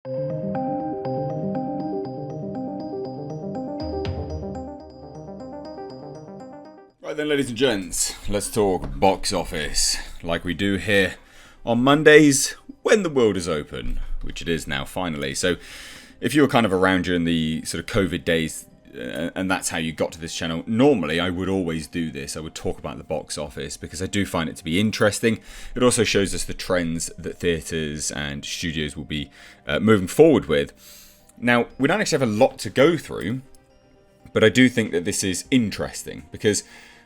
Right then, ladies and gents, let's talk box office like we do here on Mondays when the world is open, which it is now finally. So if you were kind of around during the sort of COVID days and that's how you got to this channel, normally I would always do this. I would talk about the box office because I do find it to be interesting. It also shows us the trends that theatres and studios will be moving forward with. Now, we don't actually have a lot to go through, but I do think that this is interesting because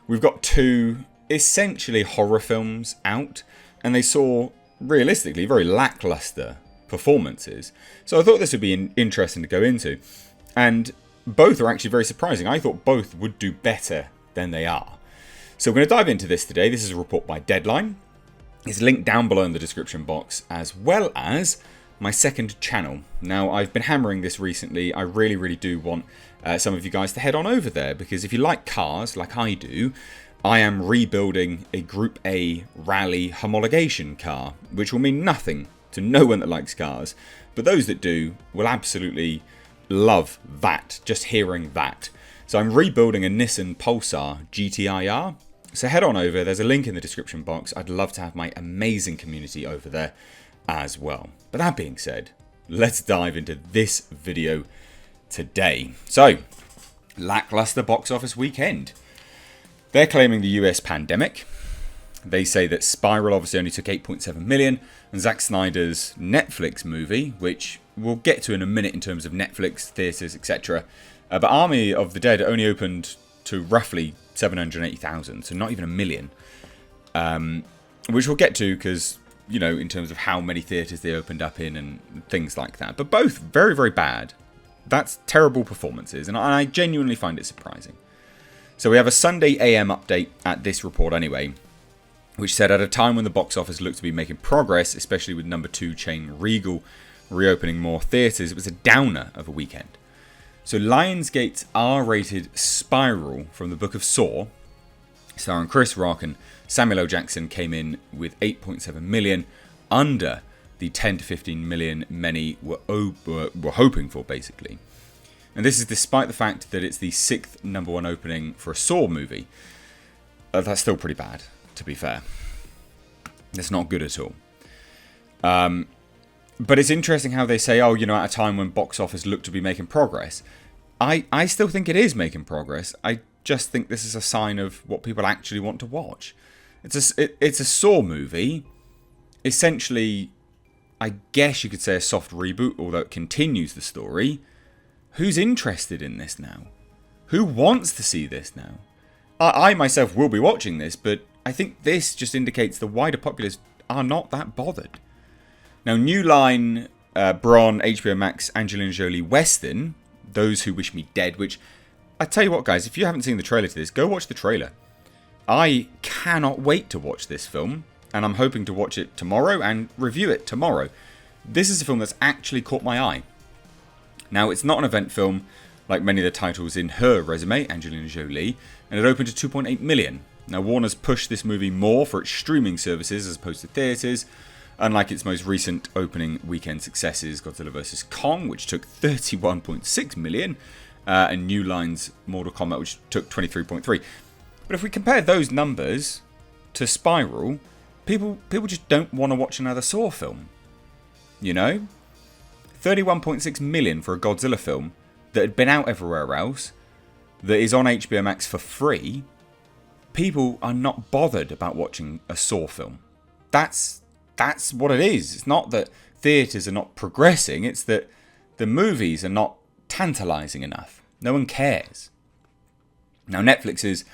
we've got two essentially horror films out, and they saw, realistically, very lackluster performances. So I thought this would be interesting to go into. And both are actually very surprising. I thought both would do better than they are. So we're going to dive into this today. This is a report by Deadline. It's linked down below in the description box, as well as my second channel. Now, I've been hammering this recently. I really do want some of you guys to head on over there, because if you like cars like I do, I am rebuilding a Group A rally homologation car, which will mean nothing to no one that likes cars, but those that do will absolutely love that, just hearing that. So I'm rebuilding a Nissan Pulsar GTIR. So head on over, there's a link in the description box. I'd love to have my amazing community over there as well. But that being said, let's dive into this video today. So, lackluster box office weekend. They're claiming the US pandemic. They say that Spiral obviously only took 8.7 million, and Zack Snyder's Netflix movie, which we'll get to in a minute in terms of Netflix, theatres, etc. But Army of the Dead only opened to roughly 780,000, so not even a million. Which we'll get to because, you know, in terms of how many theatres they opened up in and things like that. But both very bad. That's terrible performances, and I genuinely find it surprising. So we have a Sunday AM update at this report anyway, which said at a time when the box office looked to be making progress, especially with number 2 chain Regal reopening more theatres, it was a downer of a weekend. So Lionsgate's R-rated Spiral from the Book of Saw, starring Chris Rock and Samuel L. Jackson, came in with 8.7 million, under the 10 to 15 million many were hoping for, basically. And this is despite the fact that it's the 6th number 1 opening for a Saw movie. That's still pretty bad, to be fair. It's not good at all. But it's interesting how they say, oh, you know, at a time when box office looked to be making progress. I still think it is making progress. I just think this is a sign of what people actually want to watch. It's a Saw movie. Essentially, I guess you could say a soft reboot, although it continues the story. Who's interested in this now? Who wants to see this now? I myself will be watching this, but I think this just indicates the wider populace are not that bothered. Now, New Line, Bron, HBO Max, Angelina Jolie, Western, Those Who Wish Me Dead, which, I tell you what guys, if you haven't seen the trailer to this, go watch the trailer. I cannot wait to watch this film, and I'm hoping to watch it tomorrow and review it tomorrow. This is a film that's actually caught my eye. Now, it's not an event film like many of the titles in her resume, Angelina Jolie, and it opened to 2.8 million. Now, Warner's pushed this movie more for its streaming services as opposed to theatres, unlike its most recent opening weekend successes, Godzilla vs. Kong, which took 31.6 million, and New Line's Mortal Kombat, which took 23.3. But if we compare those numbers to Spiral, people just don't want to watch another Saw film. You know? 31.6 million for a Godzilla film that had been out everywhere else, that is on HBO Max for free. People are not bothered about watching a Saw film. That's what it is. It's not that theatres are not progressing, it's that the movies are not tantalising enough. No one cares. Now, Netflix's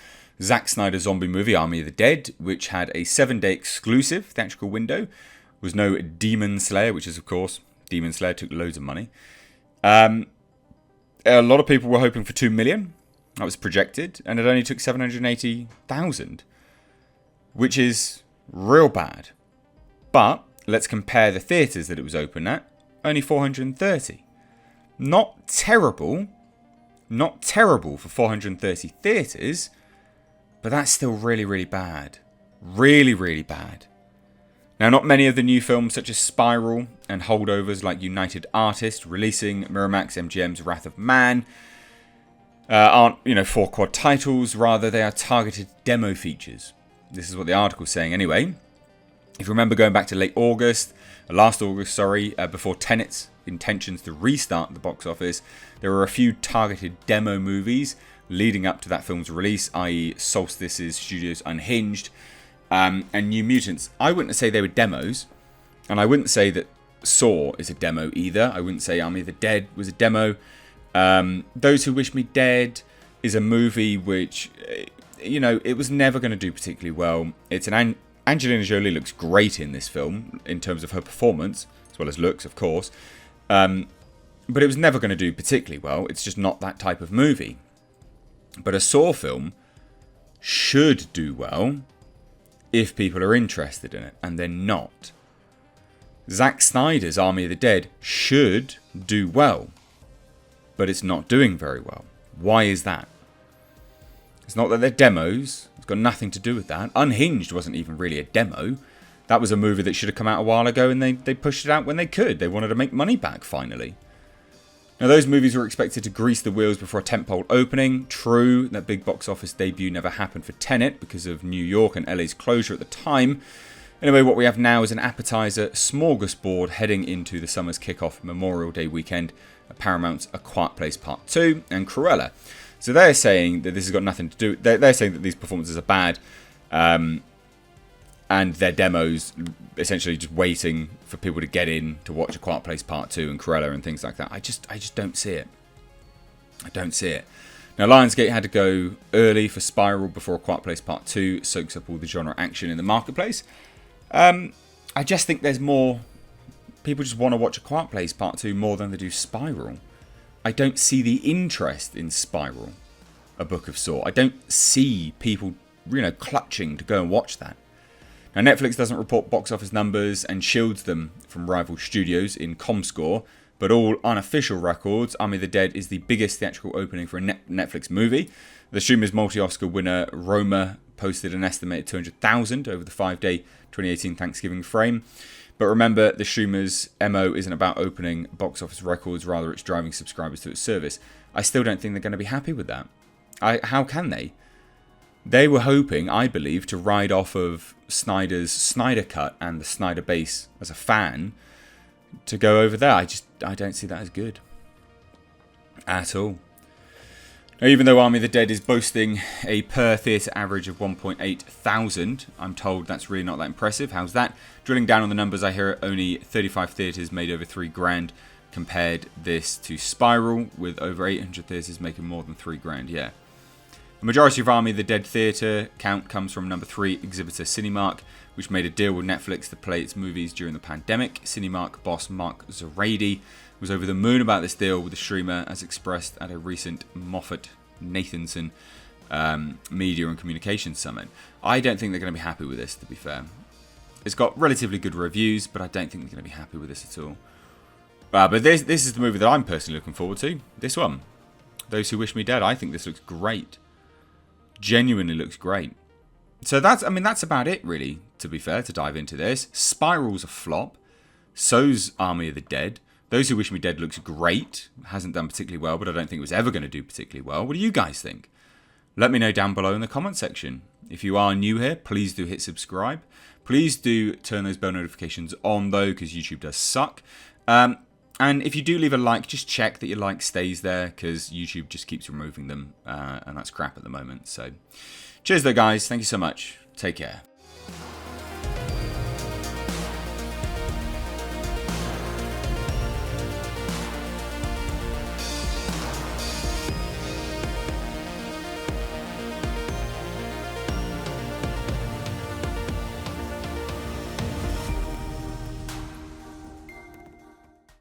Zack Snyder zombie movie, Army of the Dead, which had a 7-day exclusive theatrical window, was no Demon Slayer, which is, of course, Demon Slayer took loads of money. A lot of people were hoping for 2 million. That was projected, and it only took 780,000, which is real bad. But let's compare the theatres that it was open at. Only 430. Not terrible. Not terrible for 430 theatres, but that's still really bad. Really bad. Now, not many of the new films, such as Spiral and holdovers like United Artists, releasing Miramax MGM's Wrath of Man, aren't, 4-quad titles. Rather, they are targeted demo features. This is what the article's saying anyway. If you remember going back to last August, before Tenet's intentions to restart the box office, there were a few targeted demo movies leading up to that film's release, i.e. Solstice's Studios Unhinged, and New Mutants. I wouldn't say they were demos, and I wouldn't say that Saw is a demo either. I wouldn't say Army of the Dead was a demo. Those Who Wish Me Dead is a movie which, it was never going to do particularly well. It's Angelina Jolie looks great in this film in terms of her performance, as well as looks, of course. But it was never going to do particularly well. It's just not that type of movie. But a Saw film should do well if people are interested in it, and they're not. Zack Snyder's Army of the Dead should do well, but it's not doing very well. Why is that? It's not that they're demos. It's got nothing to do with that. Unhinged wasn't even really a demo. That was a movie that should have come out a while ago, and they pushed it out when they could. They wanted to make money back, finally. Now, those movies were expected to grease the wheels before a tentpole opening. True, that big box office debut never happened for Tenet because of New York and LA's closure at the time. Anyway, what we have now is an appetizer smorgasbord heading into the summer's kickoff Memorial Day weekend at Paramount's A Quiet Place Part 2 and Cruella. So they're saying that this has got nothing to do... They're saying that these performances are bad, and their demos essentially just waiting for people to get in to watch A Quiet Place Part 2 and Cruella and things like that. I just don't see it. I don't see it. Now, Lionsgate had to go early for Spiral before A Quiet Place Part 2 soaks up all the genre action in the marketplace. I just think there's more... People just want to watch A Quiet Place Part 2 more than they do Spiral. I don't see the interest in Spiral, A Book of Saw. I don't see people, clutching to go and watch that. Now, Netflix doesn't report box office numbers and shields them from rival studios in ComScore, but all unofficial records, Army of the Dead is the biggest theatrical opening for a Netflix movie. The streamer's multi-Oscar winner Roma posted an estimated 200,000 over the 5-day 2018 Thanksgiving frame. But remember, the streamer's MO isn't about opening box office records, rather it's driving subscribers to its service. I still don't think they're going to be happy with that. How can they? They were hoping, I believe, to ride off of Snyder's Snyder Cut and the Snyder base as a fan to go over there. I don't see that as good at all. Now, even though Army of the Dead is boasting a per theatre average of 1.8 thousand, I'm told that's really not that impressive. How's that? Drilling down on the numbers, I hear only 35 theatres made over $3,000. Compared this to Spiral, with over 800 theatres making more than $3,000. Yeah. The majority of Army of the Dead theatre count comes from number 3 exhibitor Cinemark, which made a deal with Netflix to play its movies during the pandemic. Cinemark boss Mark Zoradi was over the moon about this deal with the streamer, as expressed at a recent Moffat-Nathanson Media and Communications Summit. I don't think they're going to be happy with this, to be fair. It's got relatively good reviews, but I don't think they're going to be happy with this at all. But this is the movie that I'm personally looking forward to. This one. Those Who Wish Me Dead. I think this looks great. Genuinely looks great. So that's about it, really, to be fair, to dive into this. Spiral's a flop. So's Army of the Dead. Those Who Wish Me Dead looks great. Hasn't done particularly well, but I don't think it was ever going to do particularly well. What do you guys think? Let me know down below in the comment section. If you are new here, please do hit subscribe. Please do turn those bell notifications on, though, because YouTube does suck. And if you do leave a like, just check that your like stays there, because YouTube just keeps removing them, and that's crap at the moment. So, cheers though, guys. Thank you so much. Take care.